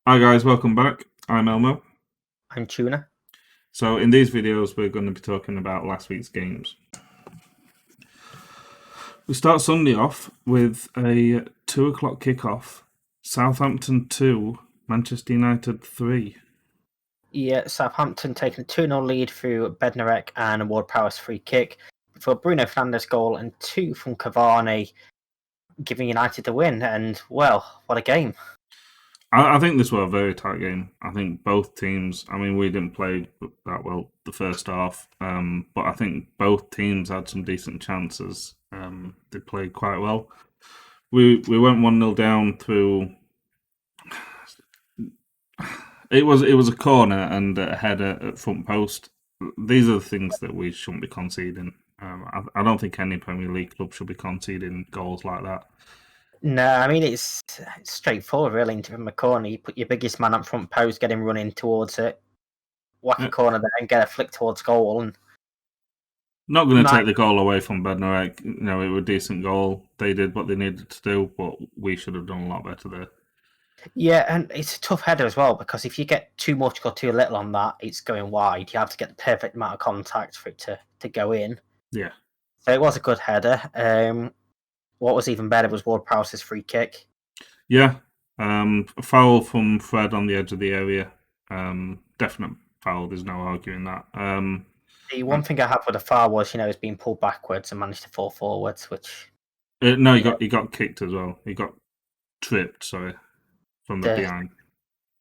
Hi guys, welcome back. I'm Elmo. I'm Tuna. So in these videos we're going to be talking about last week's games. We start Sunday off with a 2 o'clock kickoff. Southampton 2, Manchester United 3. Yeah, Southampton taking a 2-0 lead through Bednarek and Ward-Prowse free kick for Bruno Fernandes goal and 2 from Cavani, giving United the win. And, well, what a game. I think this was a very tight game. I think both teams, we didn't play that well the first half, but I think both teams had some decent chances. They played quite well. We went 1-0 down through. It was a corner and a header at front post. These are the things that we shouldn't be conceding. I don't think any Premier League club should be conceding goals like that. No, I mean, it's straightforward, really, into from a corner. You put your biggest man up front post, get him running towards it, whack a Uh, corner there and get a flick towards goal. And Not going to nine, take the goal away from Bednarek. It was a decent goal. They did what they needed to do, but we should have done a lot better there. yeah, and it's a tough header as well, because if you get too much or too little on that, it's going wide. You have to get the perfect amount of contact for it to go in. Yeah. So it was a good header. What was even better was Ward-Prowse's free kick. Yeah. A foul from Fred on the edge of the area. Definite foul. There's no arguing that. The one thing I have with the foul was, he's being pulled backwards and managed to fall forwards, which, No, he you know, got kicked as well. He got tripped. Sorry, from the the behind.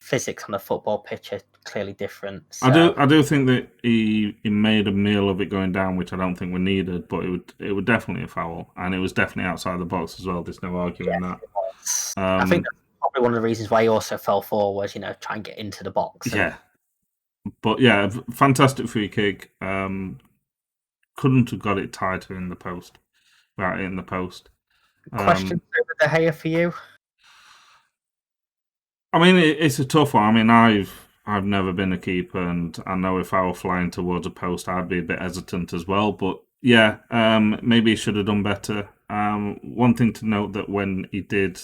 physics on the football pitch are clearly different. I do So, I do think that he made a meal of it going down, which I don't think we needed, but it would definitely a foul, and it was definitely outside the box as well. There's no arguing that. I think Um, that's probably one of the reasons why he also fell forward, try and get into the box. And yeah, but yeah, fantastic free kick. Couldn't have got it tighter in the post, right in the post. questions Um, over De Gea for you? it's a tough one. I've never been a keeper, and I know if I were flying towards a post, I'd be a bit hesitant as well. But yeah, maybe he should have done better. One thing to note that when he did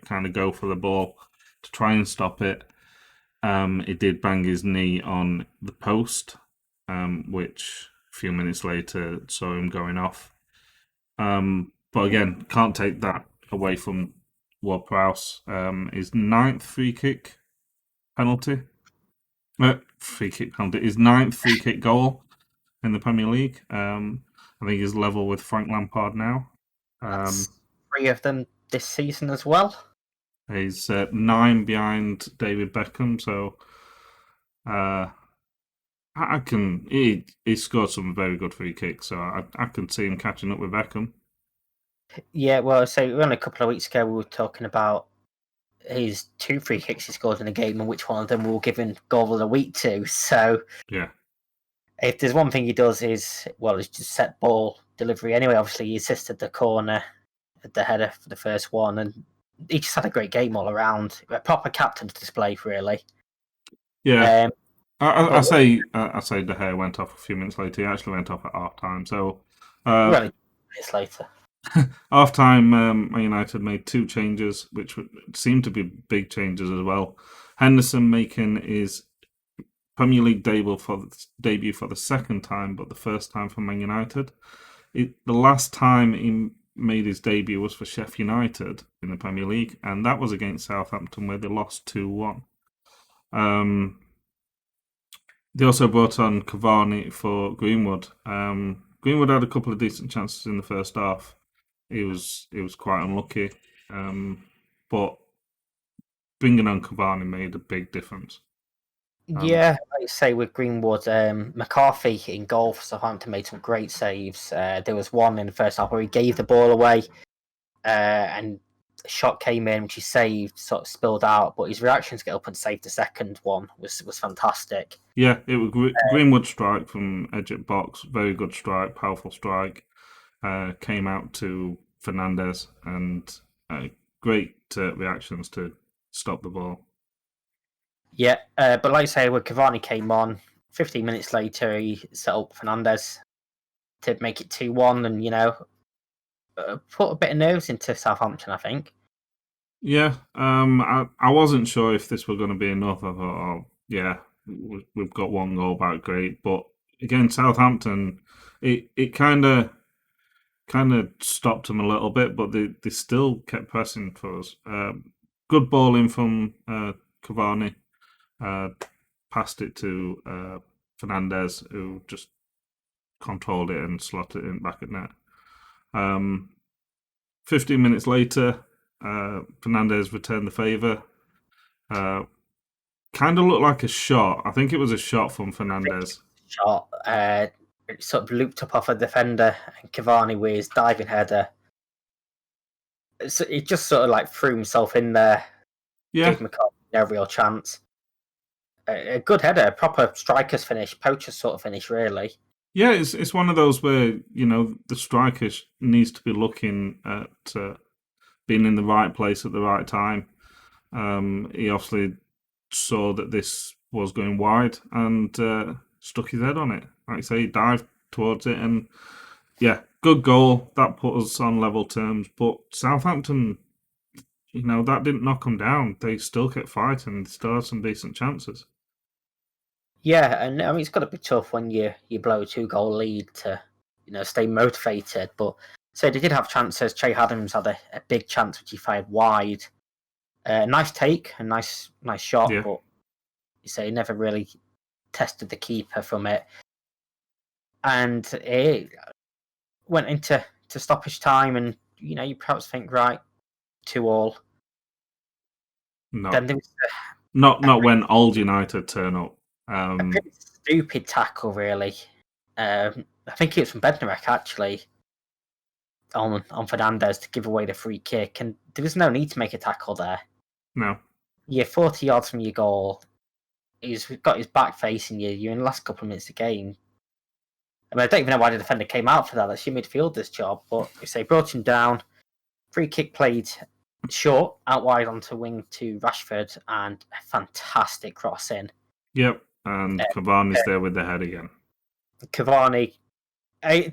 kind of go for the ball to try and stop it, he did bang his knee on the post, which a few minutes later saw him going off. But again, can't take that away from Ward-Prowse. His ninth free kick penalty. Free kick penalty. His ninth free kick goal in the Premier League. I think he's level with Frank Lampard now. That's Um, 3 of them this season as well. he's 9 behind David Beckham. So uh, I can. He scored some very good free kicks. So I can see him catching up with Beckham. Yeah, well, so only a couple of weeks ago we were talking about his 2 free kicks he scored in a game and which one of them we were giving goal of the week to. So Yeah. if there's one thing he does is, well, it's just set ball delivery. Anyway, obviously he assisted the corner at the header for the first one, and he just had a great game all around. A proper captain's display, really. Yeah. Um, but I say De Gea went off a few minutes later. He actually went off at half time. So uh, really, minutes later. half time, Man United made 2 changes, which seemed to be big changes as well. Henderson making his Premier League debut for the second time, but the first time for Man United. The last time he made his debut was for Sheffield United in the Premier League, and that was against Southampton, where they lost 2-1. Um, they also brought on Cavani for Greenwood. Greenwood had a couple of decent chances in the first half. He was quite unlucky, but bringing on Cavani made a big difference. Um, Yeah, like you say with Greenwood, McCarthy in goal for Southampton made some great saves. There was one in the first half where he gave the ball away, and a shot came in, which he saved, sort of spilled out. But his reaction to get up and save the second one was fantastic. yeah, it was Greenwood strike from edge at box, very good strike, powerful strike. Came out to Fernandez and great reactions to stop the ball. Yeah, but like I say, when Cavani came on, 15 minutes later, he set up Fernandez to make it 2-1, and put a bit of nerves into Southampton, I think. Yeah, I wasn't sure if this were going to be enough. I thought, oh, yeah, we've got one goal back, great. But again, Southampton, it kind of stopped them a little bit, but they still kept pressing for us. Good ball in from Cavani, uh, passed it to Fernandez, who just controlled it and slotted it in back at net. Um, 15 minutes later, Fernandez returned the favour. Uh, Kind of looked like a shot. I think it was a shot from I think Fernandez. shot it sort of looped up off a defender, and Cavani with his diving header. So he just sort of like threw himself in there, Yeah, gave McCarthy no real chance. A good header, a proper striker's finish, poacher's sort of finish, really. yeah. It's one of those where the striker needs to be looking at being in the right place at the right time. He obviously saw that this was going wide and stuck his head on it. Like I say, he dived towards it, and yeah, good goal. That put us on level terms. But Southampton, that didn't knock them down. They still kept fighting. They still had some decent chances. Yeah, and I mean it's got to be tough when you blow a 2 goal lead to stay motivated. But so they did have chances. Che Adams had a big chance which he fired wide. Nice take, a nice shot, Yeah, but you say he never really tested the keeper from it. And it went into stoppage time, and you perhaps think right 2-2. no, Then there was not when old United turn up. a pretty stupid tackle, really. I think it was from Bednarek actually on Fernandez to give away the free kick, and there was no need to make a tackle there. No, You're 40 yards from your goal. He's got his back facing you. You're in the last couple of minutes of the game. I mean, I don't even know why the defender came out for that. That's your midfielder's job. But if they brought him down, free kick played short, out wide onto wing to Rashford, and a fantastic cross in. yep, and Cavani's there with the head again. Cavani,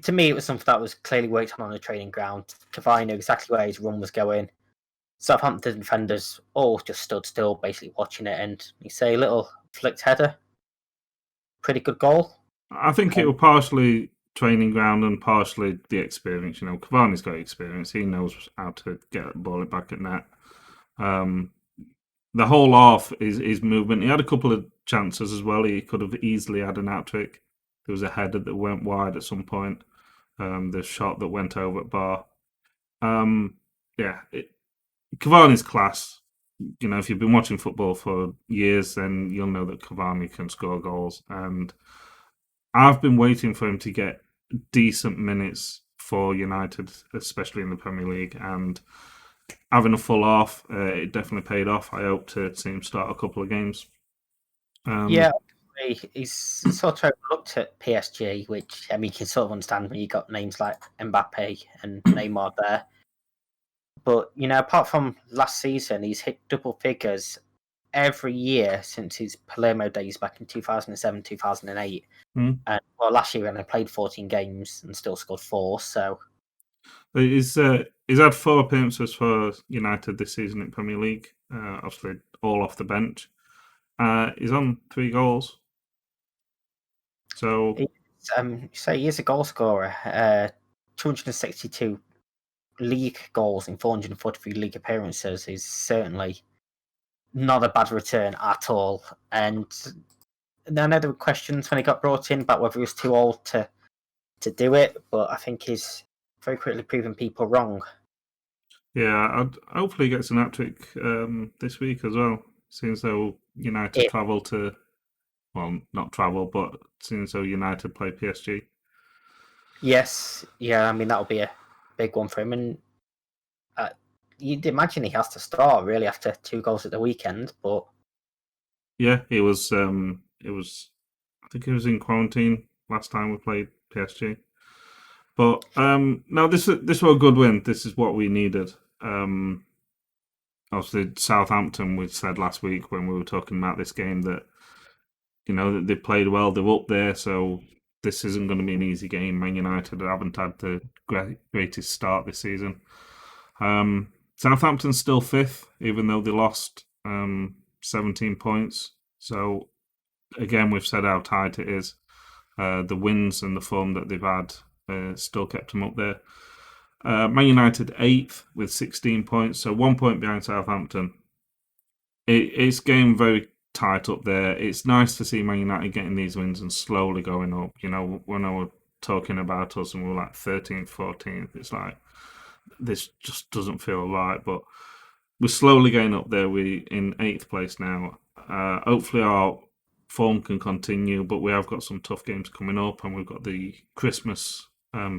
to me, it was something that was clearly worked on the training ground. Cavani knew exactly where his run was going. Southampton defenders all just stood still, basically watching it, and you say little flicked header, pretty good goal. I think it Um, was partially training ground and partially the experience. Cavani's got experience. He knows how to get the ball back at net. Um, the whole off is movement. He had a couple of chances as well. He could have easily had an hat trick. There was a header that went wide at some point. The shot that went over at bar. Um, yeah, Cavani's class. If you've been watching football for years, then you'll know that Cavani can score goals. And I've been waiting for him to get decent minutes for United, especially in the Premier League. And having a full off, it definitely paid off. I hope to see him start a couple of games. yeah, Um, he's sort of looked at PSG, which I mean, you can sort of understand when you got names like Mbappe and Neymar there. But apart from last season, he's hit double figures every year since his Palermo days back in 2007, 2008. hmm. And well, last year he only played 14 games and still scored 4. So He's had 4 appearances for United this season in Premier League. Obviously, all off the bench. He's on 3 goals. So so he is a goal scorer. 262 league goals in 443 league appearances is certainly not a bad return at all. And I know there were questions when he got brought in about whether he was too old to do it, but I think he's very quickly proven people wrong. yeah, hopefully he gets an hat trick this week as well. Seems though United If travel to, well, not travel, but seems though United play PSG. yes, yeah, I mean that'll be a big one for him, and uh, you'd imagine he has to start really after 2 goals at the weekend. But Yeah, he was. It was. I think he was in quarantine last time we played PSG. But no, this was a good win. This is what we needed. Obviously, Southampton. We said last week when we were talking about this game that that they played well. They're up there, so this isn't going to be an easy game. Man United haven't had the greatest start this season. Southampton's still fifth, even though they lost 17 points. So again, we've said how tight it is. The wins and the form that they've had still kept them up there. Man United eighth with 16 points, so 1 point behind Southampton. It's getting very tight up there. It's nice to see Man United getting these wins and slowly going up. You know, when I was talking about us and we were like 13th, 14th, it's like this just doesn't feel right. But we're slowly getting up there. We in eighth place now. Hopefully our form can continue, but we have got some tough games coming up, and we've got the Christmas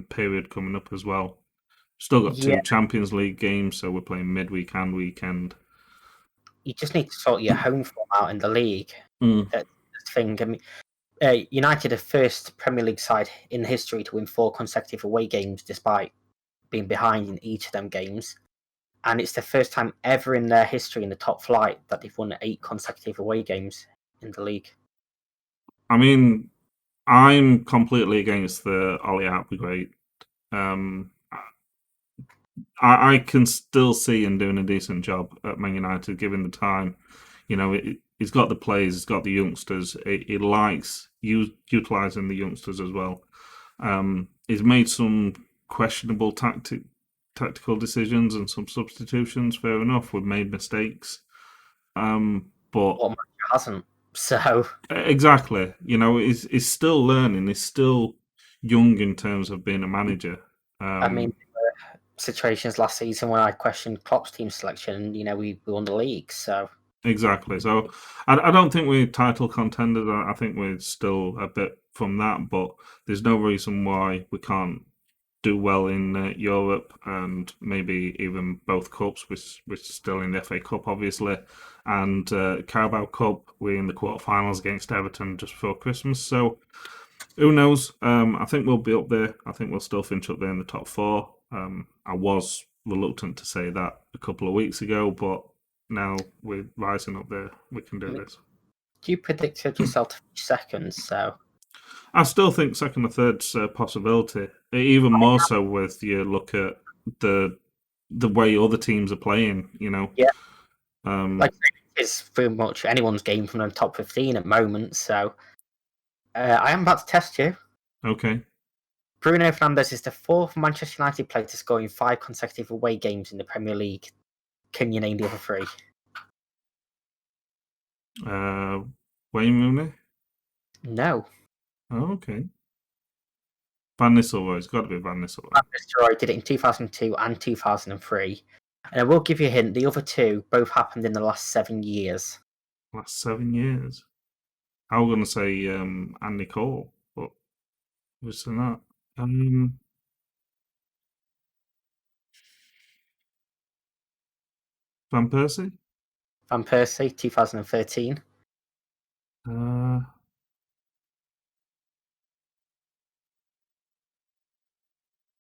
period coming up as well. Still got Yeah, two Champions League games, so we're playing midweek and weekend. you just need to sort your home form out in the league. Mm. That's the thing. I mean, United are first Premier League side in history to win 4 consecutive away games, despite being behind in each of them games. And it's the first time ever in their history in the top flight that they've won 8 consecutive away games in the league. I mean, I'm completely against the Ollie upgrade. I can still see him doing a decent job at Man United, given the time. You know, he's got the players, he's got the youngsters. He likes utilising the youngsters as well. He's made some questionable tactical decisions and some substitutions. Fair enough, we've made mistakes. But What manager hasn't? So, exactly, you know, he's still learning. He's still young in terms of being a manager. I mean, situations last season when I questioned Klopp's team selection, we won the league. So, Exactly. So I don't think we're title contenders. I think we're still a bit from that, but there's no reason why we can't do well in Europe and maybe even both cups. We're still in the FA Cup, obviously, and Carabao Cup. We're in the quarterfinals against Everton just before Christmas. So who knows? I think we'll be up there. I think we'll still finish up there in the top four. I was reluctant to say that a couple of weeks ago, but now we're rising up there. We can do this. you predicted yourself to finish second. So, I still think second or third's a possibility. Even more so with you look at the way other teams are playing. You know, yeah, um, like it's pretty much anyone's game from the top 15 at the moment. So, I am about to test you. okay. Bruno Fernandes is the fourth Manchester United player to score in 5 consecutive away games in the Premier League. Can you name the other three? Wayne Rooney. No. Oh, okay. Van Nistelrooy. It's got to be Van Nistelrooy. Van Nistelrooy did it in 2002 and 2003. And I will give you a hint, the other two both happened in the last 7 years. Last 7 years. I was going to say Andy Cole, but obviously not. Van Persie. Van Persie, 2013. Uh,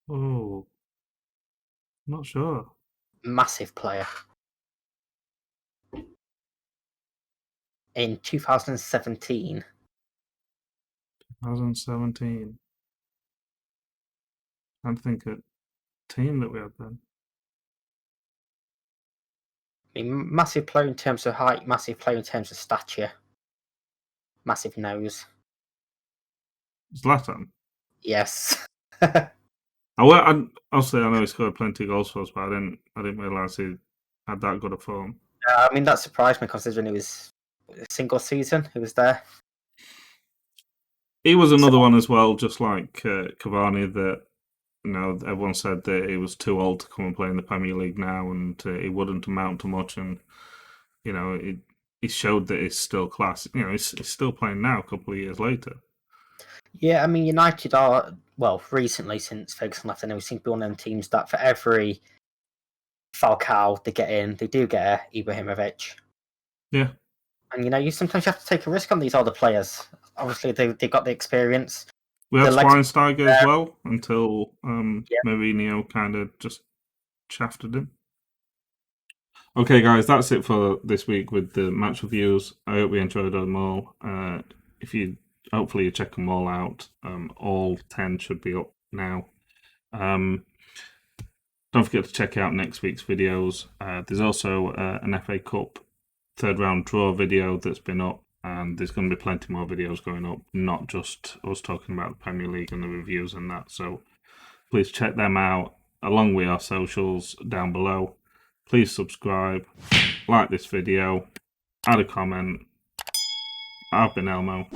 oh, not sure. Massive player. In 2017. 2017. I'm thinking team that we had then. I mean, massive player in terms of height, massive player in terms of stature, massive nose. Zlatan. Yes. Obviously, I know he scored plenty of goals for us, but I didn't realise he had that good a form. I mean, that surprised me considering it was a single season. He was there. He was another one as well, just like Cavani. That everyone said that he was too old to come and play in the Premier League now, and he wouldn't amount to much. And he showed that he's still class. He's still playing now, a couple of years later. Yeah, I mean, United are, well, recently since Ferguson left, I know we seem to be one of them teams that for every Falcao they get in, they do get Ibrahimovic. Yeah. And, you sometimes have to take a risk on these other players. Obviously, they've got the experience. We had The legs- Schweinsteiger as well until Yeah. Mourinho kind of just shafted him. Okay, guys, that's it for this week with the match reviews. I hope you enjoyed them all. Hopefully you check them all out. All 10 should be up now. Don't forget to check out next week's videos. There's also an FA Cup third round draw video that's been up, and there's going to be plenty more videos going up, not just us talking about the Premier League and the reviews and that. So please check them out along with our socials down below. Please subscribe, like this video, add a comment. I've been Elmo.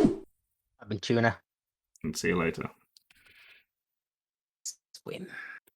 I've been Tuna. And see you later. Swim.